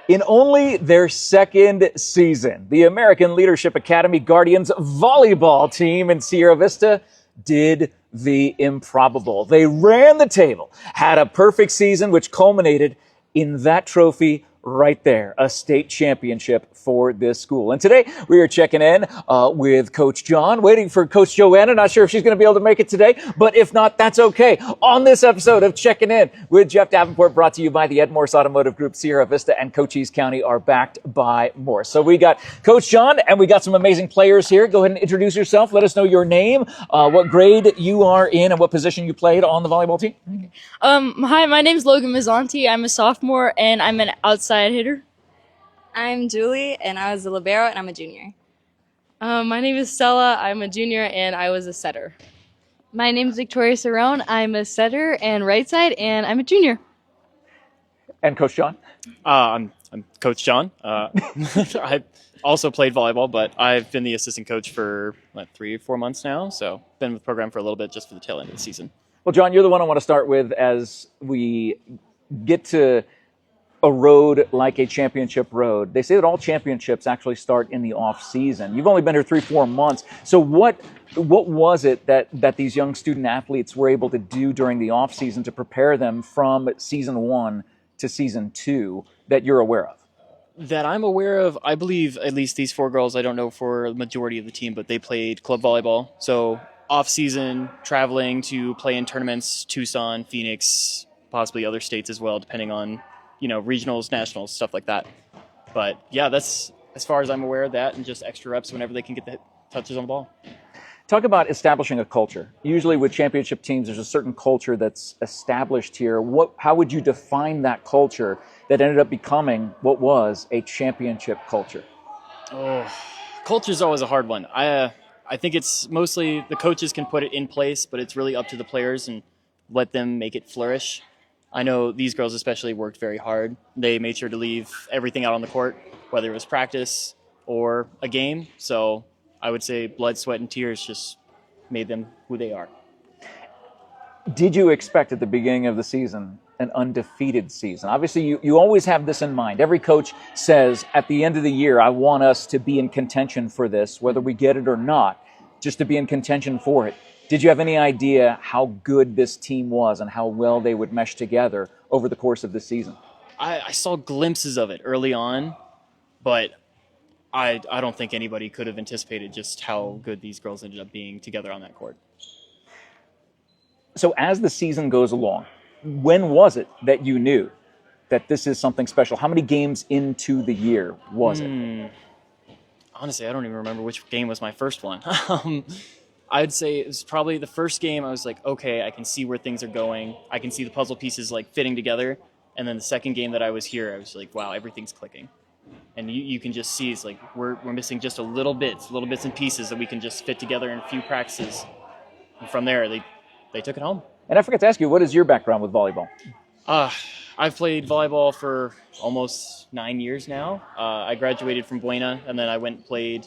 In only their second season, the American Leadership Academy Guardians volleyball team in Sierra Vista did the improbable. They ran the table, had a perfect season, which culminated in that trophy right there, a state championship for this school. And today we are checking in with Coach John, waiting for Coach Joanna. Not sure if she's going to be able to make it today, but if not, that's okay. On this episode of Checking In with Jeff Davenport, brought to you by the Ed Morse Automotive Group, Sierra Vista and Cochise County are backed by Morse. So we got Coach John, and we got some amazing players here. Go ahead and introduce yourself. Let us know your name, what grade you are in, and what position you played on the volleyball team. Hi, my name's Logan Mazzanti. I'm a sophomore, and I'm an outside hitter. I'm Julie, and I was a libero, and I'm a junior. My name is Stella. I'm a junior, and I was a setter. My name is Victoria Cerrone. I'm a setter and right side, and I'm a junior. And Coach John? I'm Coach John. I also played volleyball, but I've been the assistant coach for 3 or 4 months now, so been with the program for a little bit, just for the tail end of the season. Well, John, you're the one I want to start with as we get to a road like a championship road. They say that all championships actually start in the off season. You've only been here 3-4 months. So what was it that these young student athletes were able to do during the off season to prepare them from season 1 to season 2 that you're aware of? That I'm aware of, I believe at least these 4 girls, I don't know for the majority of the team, but they played club volleyball. So off season, traveling to play in tournaments, Tucson, Phoenix, possibly other states as well, depending on regionals, nationals, stuff like that. But yeah, that's as far as I'm aware of that, and just extra reps whenever they can get the touches on the ball. Talk about establishing a culture. Usually with championship teams, there's a certain culture that's established here. How would you define that culture that ended up becoming what was a championship culture? Oh, culture is always a hard one. I think it's mostly the coaches can put it in place, but it's really up to the players and let them make it flourish. I know these girls especially worked very hard. They made sure to leave everything out on the court, whether it was practice or a game. So I would say blood, sweat, and tears just made them who they are. Did you expect at the beginning of the season an undefeated season? Obviously, you always have this in mind. Every coach says at the end of the year, I want us to be in contention for this, whether we get it or not, just to be in contention for it. Did you have any idea how good this team was and how well they would mesh together over the course of the season? I saw glimpses of it early on, but I don't think anybody could have anticipated just how good these girls ended up being together on that court. So as the season goes along, when was it that you knew that this is something special? How many games into the year was it? Honestly, I don't even remember which game was my first one. I'd say it was probably the first game. I was like, okay, I can see where things are going. I can see the puzzle pieces fitting together. And then the second game that I was here, I was like, wow, everything's clicking. And you can just see it's like we're missing just little bits and pieces that we can just fit together in a few practices. And from there, they took it home. And I forgot to ask you, what is your background with volleyball? I've played volleyball for almost 9 years now. I graduated from Buena, and then I went and played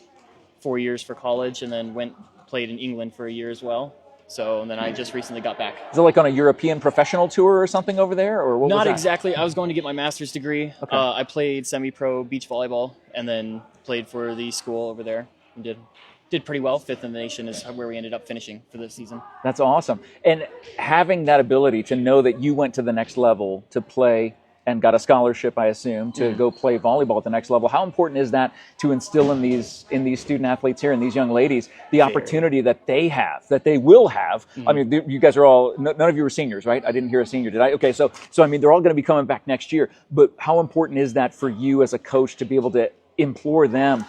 4 years for college, and then played in England for a year as well. And then I just recently got back. Is it like on a European professional tour or something over there? Or what Not was that? Exactly. I was going to get my master's degree. Okay. I played semi-pro beach volleyball and then played for the school over there and did pretty well. 5th in the nation is where we ended up finishing for this season. That's awesome. And having that ability to know that you went to the next level to play and got a scholarship, I assume, to go play volleyball at the next level. How important is that to instill in these student athletes here and these young ladies the opportunity that they have, that they will have? I mean, you guys are all, none of you are seniors, right? I didn't hear a senior, did I? Okay, so I mean, they're all going to be coming back next year. But how important is that for you as a coach to be able to implore them,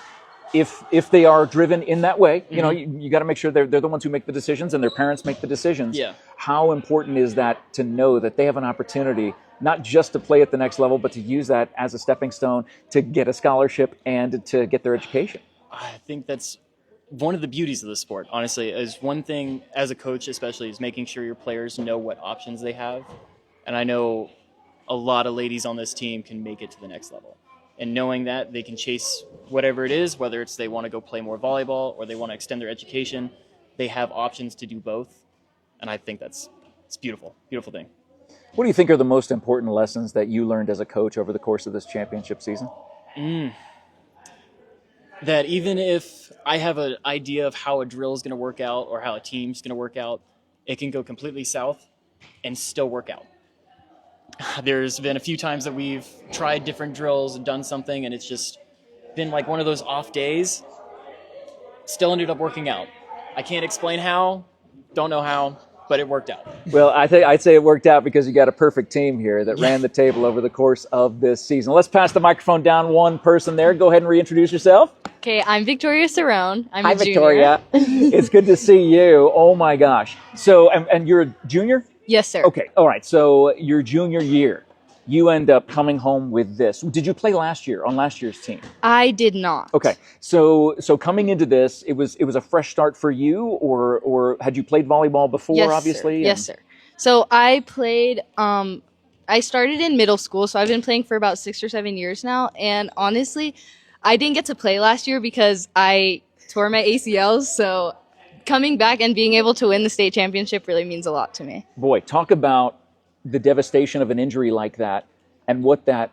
if they are driven in that way, you got to make sure they're the ones who make the decisions and their parents make the decisions. Yeah. How important is that to know that they have an opportunity not just to play at the next level, but to use that as a stepping stone to get a scholarship and to get their education? I think that's one of the beauties of the sport, honestly, is one thing as a coach especially is making sure your players know what options they have. And I know a lot of ladies on this team can make it to the next level. And knowing that they can chase whatever it is, whether it's they want to go play more volleyball or they want to extend their education, they have options to do both. And I think it's beautiful, beautiful thing. What do you think are the most important lessons that you learned as a coach over the course of this championship season? That even if I have an idea of how a drill is going to work out or how a team's going to work out, it can go completely south and still work out. There's been a few times that we've tried different drills and done something, and it's just been like one of those off days. Still ended up working out. I can't explain how, don't know how, but it worked out. Well, I'd say it worked out because you got a perfect team here that ran the table over the course of this season. Let's pass the microphone down one person there. Go ahead and reintroduce yourself. Okay, I'm Victoria Cerrone. I'm Hi, a junior. Victoria. It's good to see you. Oh, my gosh. So, and you're a junior? Yes, sir. Okay, all right. So your junior year, you end up coming home with this. Did you play last year on last year's team? I did not. Okay, so coming into this, it was a fresh start for you, or had you played volleyball before? Yes, Obviously, Sir. Yes, sir. So I played. I started in middle school, so I've been playing for about 6 or 7 years now. And honestly, I didn't get to play last year because I tore my ACLs. So coming back and being able to win the state championship really means a lot to me. Boy, talk about the devastation of an injury like that, and what that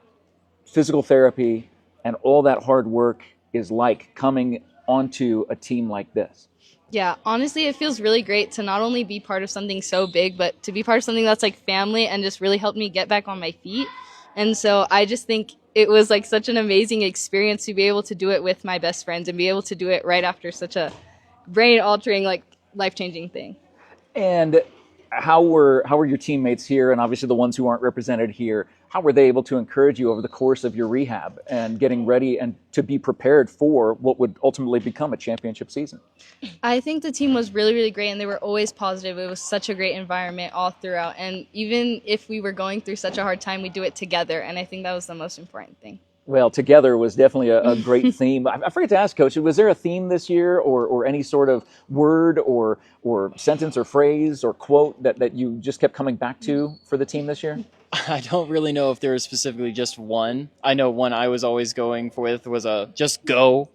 physical therapy and all that hard work is like coming onto a team like this. Yeah, honestly, it feels really great to not only be part of something so big, but to be part of something that's like family and just really helped me get back on my feet. And so I just think it was like such an amazing experience to be able to do it with my best friends and be able to do it right after such a brain-altering, like life-changing thing. And how were your teammates here, and obviously the ones who aren't represented here, how were they able to encourage you over the course of your rehab and getting ready and to be prepared for what would ultimately become a championship season? I think the team was really, really great, and they were always positive. It was such a great environment all throughout. And even if we were going through such a hard time, we do it together. And I think that was the most important thing. Well, together was definitely a great theme. I forgot to ask, Coach, was there a theme this year or any sort of word or sentence or phrase or quote that you just kept coming back to for the team this year? I don't really know if there was specifically just one. I know one I was always going with was just go.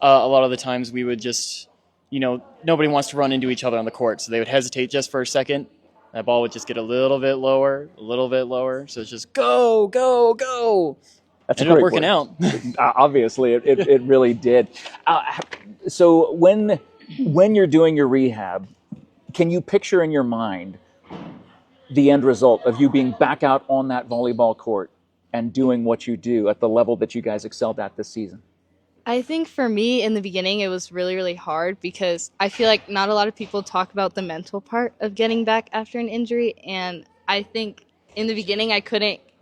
A lot of the times we would just, nobody wants to run into each other on the court, so they would hesitate just for a second. That ball would just get a little bit lower. So it's just go, go, go. That's ended up working out. Obviously, it really did. So when you're doing your rehab, can you picture in your mind the end result of you being back out on that volleyball court and doing what you do at the level that you guys excelled at this season? I think for me in the beginning, it was really, really hard because I feel like not a lot of people talk about the mental part of getting back after an injury. And I think in the beginning,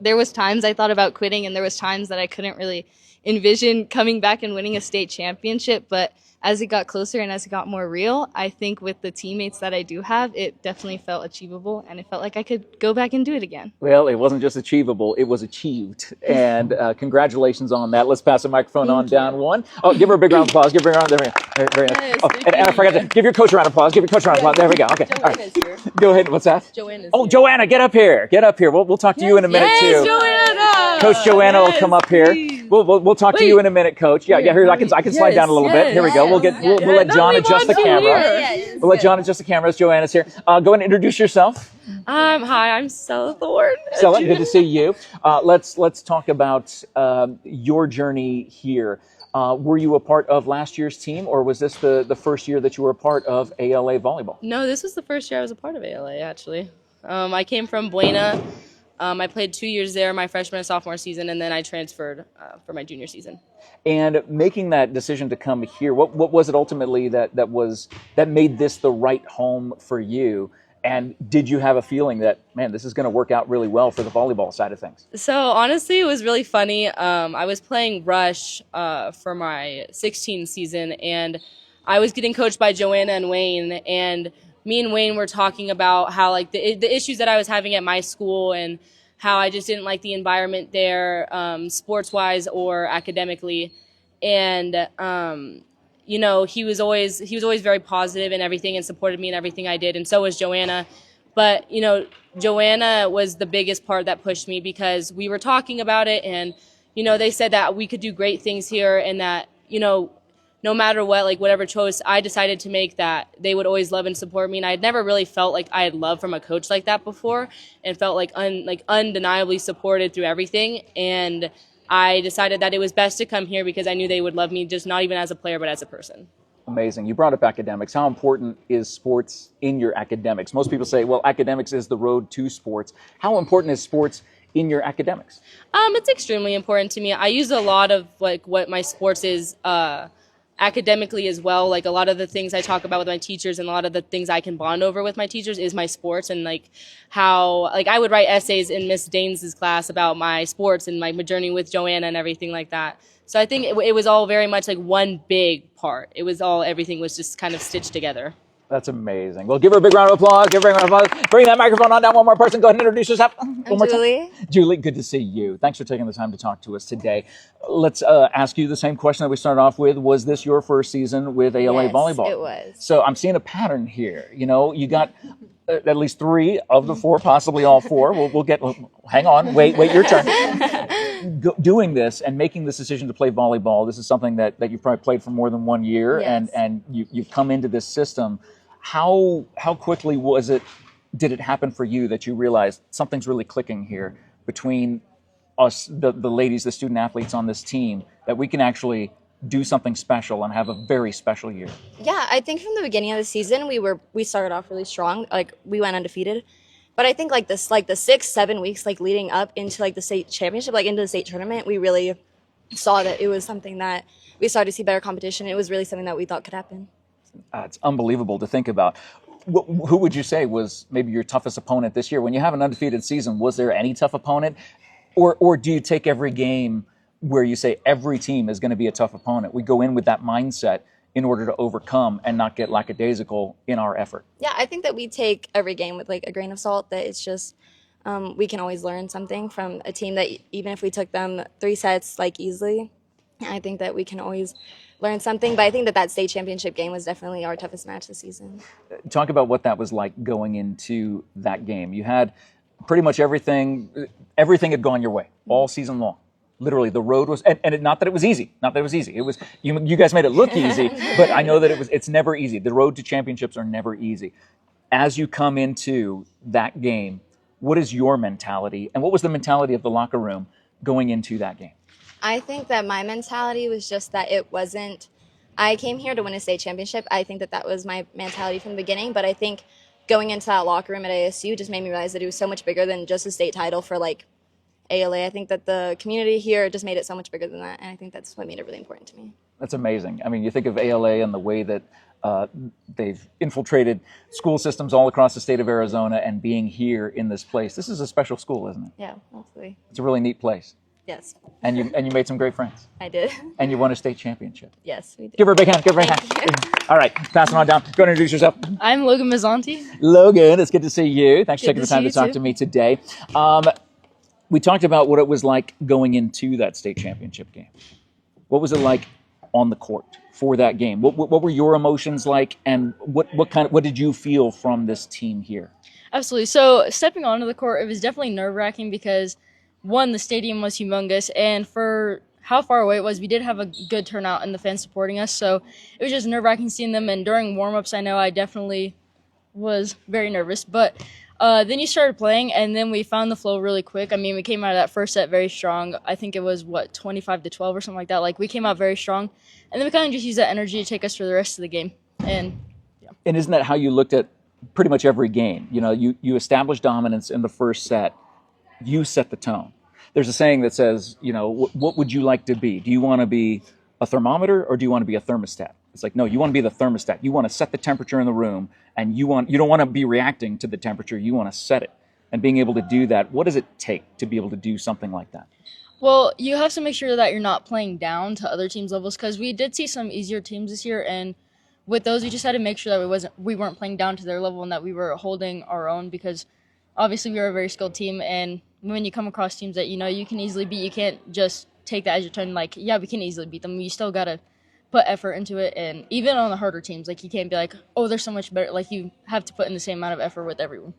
there was times I thought about quitting, and there was times that I couldn't really envision coming back and winning a state championship. But as it got closer and as it got more real, I think with the teammates that I do have, it definitely felt achievable, and it felt like I could go back and do it again. Well, it wasn't just achievable, it was achieved. And congratulations on that. Let's pass the microphone on down one. Oh, give her a big round of applause. Give her a round. There we go. Very nice. Yes, Oh, and I forgot to give your coach a round of applause. Give your coach a round of applause. There we go. Okay. All right. Here. Go ahead. What's that? Joanna's Oh, Joanna, get up here. Get up here. We'll talk to you in a minute too. Joanna! Coach Joanna will come up here. We'll talk to you in a minute, Coach. Yeah. Here I can slide down a little bit. Here we go. We'll let John adjust the camera. We'll let John adjust the camera as Joanna's here. Go ahead and introduce yourself. Hi, I'm Stella Thorne. Stella, good to see you. Let's talk about your journey here. Were you a part of last year's team, or was this the first year that you were a part of ALA volleyball? No, this was the first year I was a part of ALA, actually. I came from Buena. I played 2 years there, my freshman and sophomore season, and then I transferred for my junior season. And making that decision to come here, what was it ultimately that made this the right home for you? And did you have a feeling that, man, this is going to work out really well for the volleyball side of things? So honestly, it was really funny. I was playing Rush for my 16 season, and I was getting coached by Joanna and Wayne, and me and Wayne were talking about how like the issues that I was having at my school and how I just didn't like the environment there, sports-wise or academically. And he was always very positive in everything and supported me in everything I did, and so was Joanna. But Joanna was the biggest part that pushed me because we were talking about it, and they said that we could do great things here, and that no matter what, like whatever choice I decided to make, that they would always love and support me. And I had never really felt like I had love from a coach like that before, and felt like undeniably supported through everything. And I decided that it was best to come here because I knew they would love me, just not even as a player, but as a person. Amazing. You brought up academics. How important is sports in your academics? Most people say, well, academics is the road to sports. How important is sports in your academics? It's extremely important to me. I use a lot of like what my sports is academically as well. Like a lot of the things I talk about with my teachers and a lot of the things I can bond over with my teachers is my sports, and like how like I would write essays in Miss Danes' class about my sports and my journey with Joanna and everything like that. So I think it was all very much like one big part. It was all, everything was just kind of stitched together. That's amazing. Well, give her a big round of applause. Give her a big round of applause. Bring that microphone on down. One more person. Go ahead and introduce yourself. I'm Julie. Julie, good to see you. Thanks for taking the time to talk to us today. Let's ask you the same question that we started off with. Was this your first season with ALA Yes, volleyball? it was. So I'm seeing a pattern here. You know, you got at least 3 of the 4, possibly all 4. We'll get. Hang on. Wait your turn. Doing this and making this decision to play volleyball. This is something that you've probably played for more than 1 year, Yes. and you've come into this system. How quickly did it happen for you that you realized something's really clicking here between us, the ladies, the student athletes on this team, that we can actually do something special and have a very special year? Yeah, I think from the beginning of the season we started off really strong. Like we went undefeated. But I think like the 6-7 weeks like leading up into like the state championship, like into the state tournament, we really saw that it was something that we started to see better competition. It was really something that we thought could happen. It's unbelievable to think about. Who would you say was maybe your toughest opponent this year? When you have an undefeated season, was there any tough opponent? Or do you take every game where you say every team is going to be a tough opponent? We go in with that mindset in order to overcome and not get lackadaisical in our effort. Yeah, I think that we take every game with like a grain of salt, that it's just we can always learn something from a team that even if we took them 3 sets like easily, I think that we can always learn something. But I think that state championship game was definitely our toughest match this season. Talk about what that was like going into that game. You had pretty much everything had gone your way all season long. Literally, the road was, and not that it was easy. Not that it was easy. It was, you guys made it look easy, but I know that it's never easy. The road to championships are never easy. As you come into that game, what is your mentality, and what was the mentality of the locker room going into that game? I think that my mentality was just that it wasn't, I came here to win a state championship. I think that was my mentality from the beginning, but I think going into that locker room at ASU just made me realize that it was so much bigger than just a state title for like ALA. I think that the community here just made it so much bigger than that, and I think that's what made it really important to me. That's amazing. I mean, you think of ALA and the way that they've infiltrated school systems all across the state of Arizona, and being here in this place. This is a special school, isn't it? Yeah, absolutely. It's a really neat place. Yes. And you made some great friends. I did. And you won a state championship. Yes, we did. Give her a big hand. Give her a big hand. All right, passing on down. Go and introduce yourself. I'm Logan Mazzanti. Logan, it's good to see you. Thanks for Good taking the to time see to talk you to too. me today. We talked about what it was like going into that state championship game. What was it like on the court for that game? What were your emotions like, and what did you feel from this team here? Absolutely. So stepping onto the court, it was definitely nerve-wracking because, one, the stadium was humongous, and for how far away it was, we did have a good turnout and the fans supporting us, so it was just nerve-wracking seeing them. And during warm-ups, I know I definitely was very nervous, but then you started playing, and then we found the flow really quick. I mean, we came out of that first set very strong. I think it was, 25-12 or something like that. Like, we came out very strong, and then we kind of just used that energy to take us through the rest of the game. And isn't that how you looked at pretty much every game? You know, you established dominance in the first set. You set the tone. There's a saying that says, you know, what would you like to be? Do you want to be a thermometer, or do you want to be a thermostat? It's like, no, you want to be the thermostat. You want to set the temperature in the room, and you don't want to be reacting to the temperature. You want to set it. And being able to do that, what does it take to be able to do something like that? well, you have to make sure that you're not playing down to other teams' levels, because we did see some easier teams this year, and with those, we just had to make sure that we weren't playing down to their level and that we were holding our own, because obviously we are a very skilled team, and when you come across teams that you can easily beat, you can't just take that as your turn. Like, yeah, we can easily beat them. You still gotta put effort into it, and even on the harder teams, like, you can't be like, oh, they're so much better. Like, you have to put in the same amount of effort with everyone.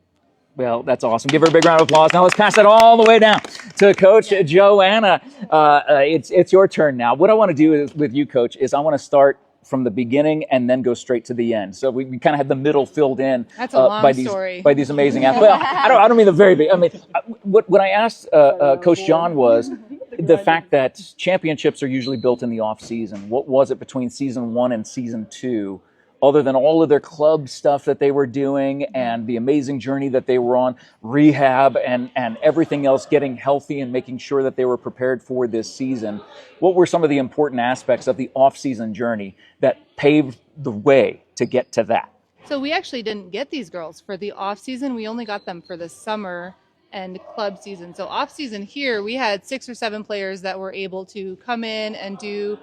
Well, that's awesome. Give her a big round of applause. Now let's pass that all the way down to Coach Joanna. It's your turn now. What I want to do with you, Coach, is I want to start from the beginning and then go straight to the end. So we kind of had the middle filled in. That's a long by story. by these amazing athletes. Well, I don't mean the very big. I mean, what I asked Coach John was the fact that championships are usually built in the off season. What was it between season 1 and season 2? Other than all of their club stuff that they were doing and the amazing journey that they were on, rehab and everything else, getting healthy and making sure that they were prepared for this season, what were some of the important aspects of the off-season journey that paved the way to get to that? So we actually didn't get these girls for the off season. We only got them for the summer and club season. So off season here, we had 6 or 7 players that were able to come in and do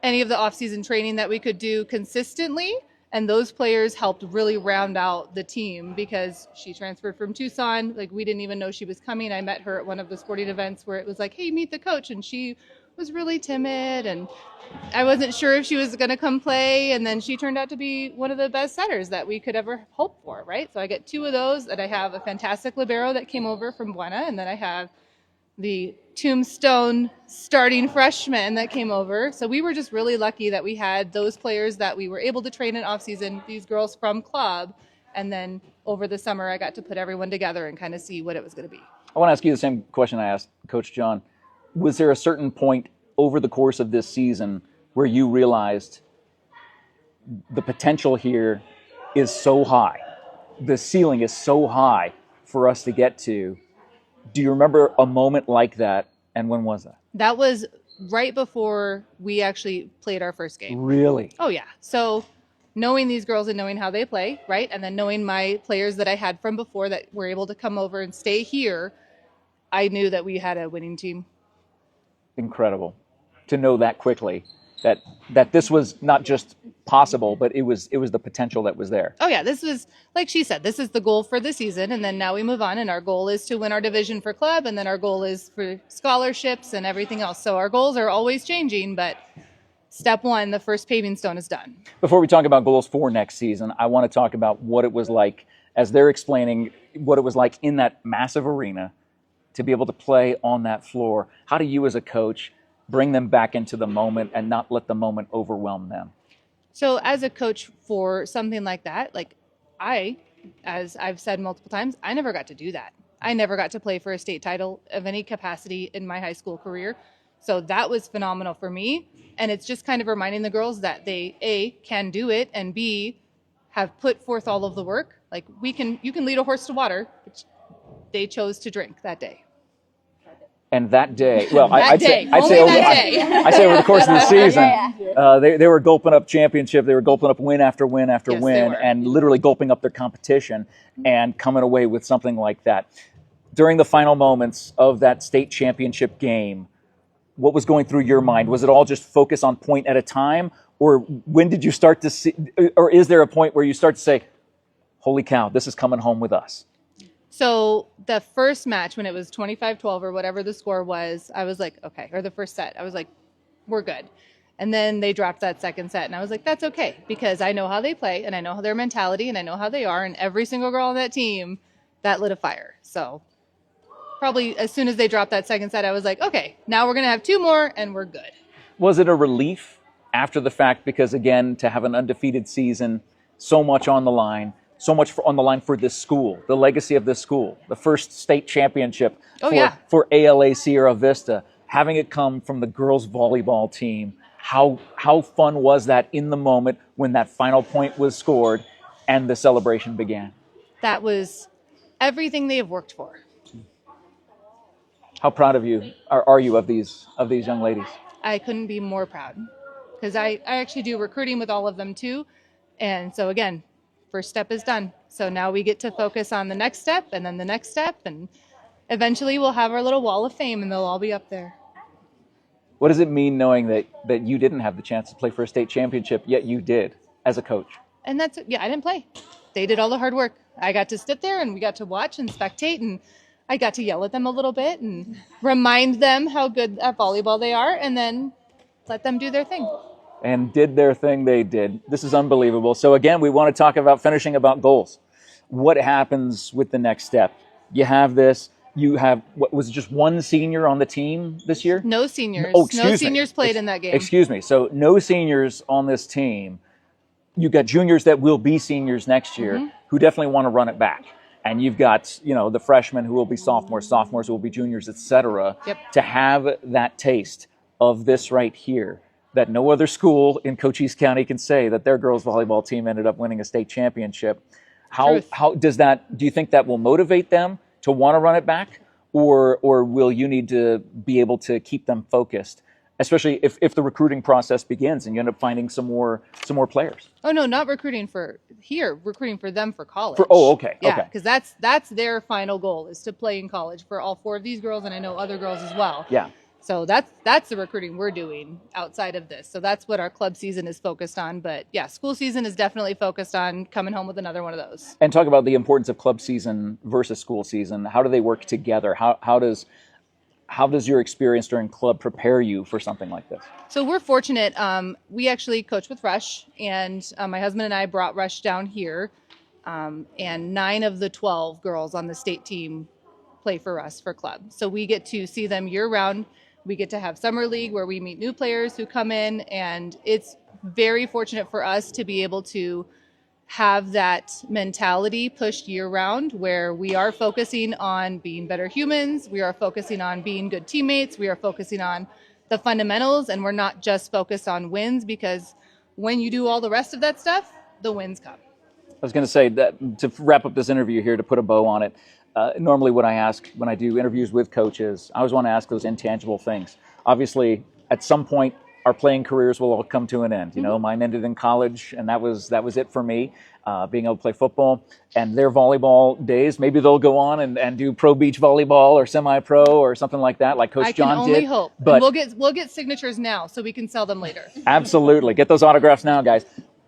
any of the off season training that we could do consistently. And those players helped really round out the team because she transferred from Tucson. Like, we didn't even know she was coming. I met her at one of the sporting events where it was like, hey, meet the coach. And she was really timid. And I wasn't sure if she was going to come play. And then she turned out to be one of the best setters that we could ever hope for, right? So I get 2 of those. And I have a fantastic libero that came over from Buena. And then I have the tombstone starting freshman that came over. So we were just really lucky that we had those players that we were able to train in off season, these girls from club. And then over the summer, I got to put everyone together and kind of see what it was going to be. I want to ask you the same question I asked Coach John. Was there a certain point over the course of this season where you realized the potential here is so high, the ceiling is so high for us to get to? Do you remember a moment like that, and when was that? That was right before we actually played our first game. Really? Oh, yeah. So knowing these girls and knowing how they play, right, and then knowing my players that I had from before that were able to come over and stay here, I knew that we had a winning team. Incredible to know that quickly, that this was not just possible, but it was the potential that was there. Oh yeah, this was, like she said, this is the goal for the season, and then now we move on, and our goal is to win our division for club, and then our goal is for scholarships and everything else. So our goals are always changing, but step 1, the first paving stone is done. Before we talk about goals for next season, I want to talk about what it was like, as they're explaining what it was like in that massive arena to be able to play on that floor. How do you as a coach bring them back into the moment and not let the moment overwhelm them? So as a coach for something like that, like as I've said multiple times, I never got to do that. I never got to play for a state title of any capacity in my high school career. So that was phenomenal for me. And it's just kind of reminding the girls that they, A, can do it, and B, have put forth all of the work. Like, you can lead a horse to water, which they chose to drink that day. And that day, well, I'd say over the course of the season, they were gulping up championship. They were gulping up win after win after win, and literally gulping up their competition and coming away with something like that. During the final moments of that state championship game, what was going through your mind? Was it all just focus on point at a time, or when did you start to see, or is there a point where you start to say, "Holy cow, this is coming home with us"? So the first match, when it was 25-12 or whatever the score was, I was like, okay, or the first set, I was like, we're good. And then they dropped that second set, and I was like, that's okay, because I know how they play, and I know their mentality, and I know how they are, and every single girl on that team, that lit a fire. So probably as soon as they dropped that second set, I was like, okay, now we're going to have 2 more, and we're good. Was it a relief after the fact? Because, again, to have an undefeated season, so much on the line, so much on the line for this school, the legacy of this school, the first state championship for ALA Sierra Vista, having it come from the girls volleyball team. How fun was that in the moment when that final point was scored and the celebration began? That was everything they have worked for. How proud of you are you of these young ladies? I couldn't be more proud, because I actually do recruiting with all of them too. And so again, first step is done. So now we get to focus on the next step, and then the next step, and eventually we'll have our little wall of fame, and they'll all be up there. What does it mean knowing that you didn't have the chance to play for a state championship, yet you did as a coach? And I didn't play. They did all the hard work. I got to sit there, and we got to watch and spectate, and I got to yell at them a little bit and remind them how good at volleyball they are, and then let them do their thing. And did their thing, they did. This is unbelievable. So again, we want to talk about finishing about goals. What happens with the next step? You have this, You have, what was it, just one senior on the team this year? No seniors. Oh, excuse no me. seniors played in that game. Excuse me. So no seniors on this team. You've got juniors that will be seniors next year who definitely want to run it back. And you've got, the freshmen who will be sophomores who will be juniors, et cetera. Yep. To have that taste of this right here, that no other school in Cochise County can say that their girls volleyball team ended up winning a state championship. How does that, do you think that will motivate them to want to run it back? Or will you need to be able to keep them focused, especially if the recruiting process begins and you end up finding some more players? Oh no, not recruiting for here, recruiting for them for college. Okay. Yeah, Okay. because that's their final goal, is to play in college for all 4 of these girls, and I know other girls as well. Yeah. So that's the recruiting we're doing outside of this. So that's what our club season is focused on. But yeah, school season is definitely focused on coming home with another one of those. And talk about the importance of club season versus school season. How do they work together? How does your experience during club prepare you for something like this? So we're fortunate. We actually coach with Rush, and my husband and I brought Rush down here. And 9 of the 12 girls on the state team play for us for club. So we get to see them year round. We get to have summer league where we meet new players who come in, and it's very fortunate for us to be able to have that mentality pushed year round, where we are focusing on being better humans, we are focusing on being good teammates, we are focusing on the fundamentals, and we're not just focused on wins, because when you do all the rest of that stuff, the wins come. I was going to say that to wrap up this interview here, to put a bow on it, normally what I ask when I do interviews with coaches, I always want to ask those intangible things. Obviously, at some point, our playing careers will all come to an end. Mine ended in college, and that was it for me, being able to play football. And their volleyball days, maybe they'll go on and do pro beach volleyball or semi-pro or something like that, like Coach John did. I can only hope. But we'll get signatures now so we can sell them later. Absolutely. Get those autographs now, guys.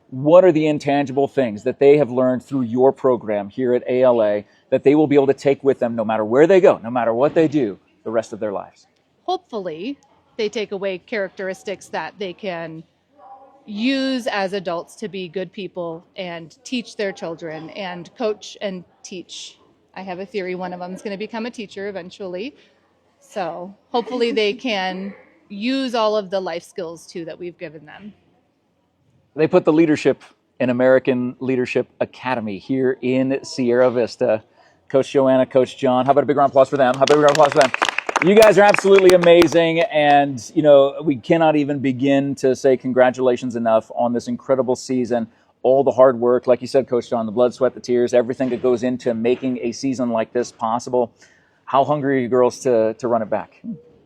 What are the intangible things that they have learned through your program here at ALA that they will be able to take with them no matter where they go, no matter what they do, the rest of their lives? Hopefully, they take away characteristics that they can use as adults to be good people and teach their children and coach and teach. I have a theory one of them is going to become a teacher eventually. So hopefully they can use all of the life skills too that we've given them. They put the leadership in American Leadership Academy here in Sierra Vista. Coach Joanna, Coach John, how about a big round of applause for them? You guys are absolutely amazing, and we cannot even begin to say congratulations enough on this incredible season. All the hard work, like you said, Coach John, the blood, sweat, the tears, everything that goes into making a season like this possible. How hungry are you girls to run it back?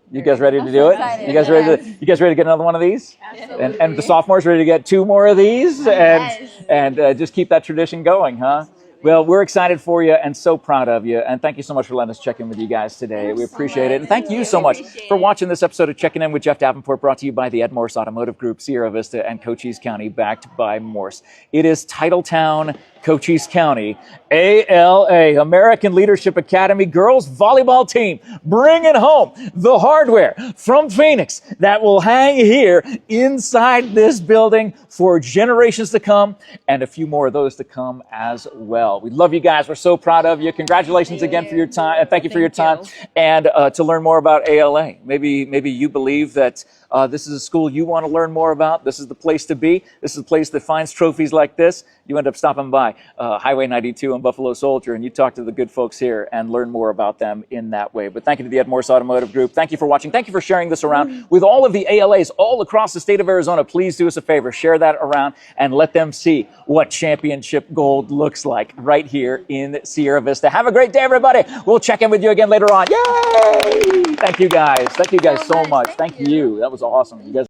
You guys ready to do it? You guys ready to get another one of these? Absolutely. And the sophomores ready to get 2 more of these? And just keep that tradition going, huh? Well, we're excited for you and so proud of you. And thank you so much for letting us check in with you guys today. We appreciate it. And thank you so much for watching this episode of Checking In with Jeff Davenport, brought to you by the Ed Morse Automotive Group, Sierra Vista and Cochise County, backed by Morse. It is Titletown, Cochise County, ALA, American Leadership Academy girls volleyball team, bringing home the hardware from Phoenix that will hang here inside this building for generations to come, and a few more of those to come as well. We love you guys. We're so proud of you. Congratulations again for your time. Thank you for your time. And to learn more about ALA, maybe you believe that this is a school you want to learn more about. This is the place to be. This is the place that finds trophies like this. You end up stopping by Highway 92 and Buffalo Soldier, and you talk to the good folks here and learn more about them in that way. But thank you to the Ed Morse Automotive Group. Thank you for watching. Thank you for sharing this around with all of the ALAs all across the state of Arizona. Please do us a favor. Share that around and let them see what championship gold looks like right here in Sierra Vista. Have a great day, everybody. We'll check in with you again later on. Yay! Thank you guys. Thank you guys so much. Thank you. That was awesome. You guys